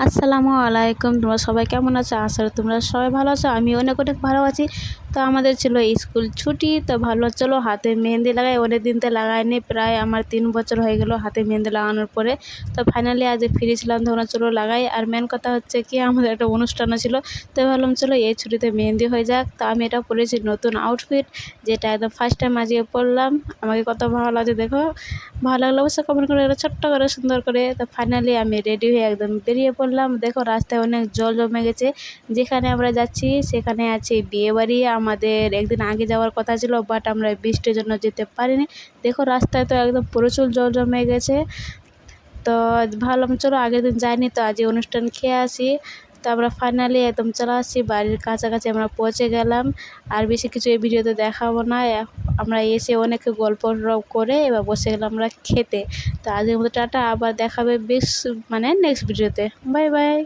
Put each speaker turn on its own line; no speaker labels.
আসসালামু আলাইকুম। তোমরা সবাই কেমন আছো? আশা করি তোমরা সবাই ভালো আছো। আমি অনেক অনেক ভালো আছি। তো আমাদের ছিল স্কুল ছুটি, তো ভালো চলো হাতে মেহেন্দি লাগাই। অনেক দিন তো লাগাইনি, প্রায় আমার 3 বছর হয়ে গেল হাতে মেহেন্দি লাগানোর পরে। তো ফাইনালি আজ ফ্রি ছিলাম, তখন চলো লাগাই। আর মেন কথা হচ্ছে কি, আমাদের একটা অনুষ্ঠানও ছিল, তো ভাবলাম চলো এই ছুটিতে মেহেন্দি হয়ে যাক। তো আমি এটা পরেছি নতুন আউটফিট, যেটা একদম ফার্স্ট টাইম আজকে পরলাম। আমাকে কত ভালো লাগছে দেখো। ভালো লাগলে অবশ্যই কমেন্ট করে একটা ছোট্ট করে সুন্দর করে। তো ফাইনালি আমি রেডি হয়ে একদম বেরিয়ে পড়লাম। দেখো রাস্তায় অনেক জল জমে গেছে, যেখানে আমরা যাচ্ছি সেখানে আছে বিয়েবাড়ি। আমাদের একদিন আগে যাওয়ার কথা ছিল, বাট আমরা বৃষ্টির জন্য যেতে পারিনি। দেখো রাস্তায় তো একদম প্রচুর জল জমে গেছে। তো ভাবলাম চলো আগের দিন যাইনি, তো আজ অনুষ্ঠান খেয়ে আসি। তো আমরা ফাইনালি একদম চলে আসছি, বাড়ির কাছাকাছি আমরা পৌঁছে গেলাম। আর বেশি কিছু এই ভিডিওতে দেখাবো না। আমরা এসে অনেক গল্প করে এবার বসে গেলাম আমরা খেতে। তো আজকের মতো টাটা, আবার দেখাবে বেশ নেক্সট ভিডিওতে। Bye bye.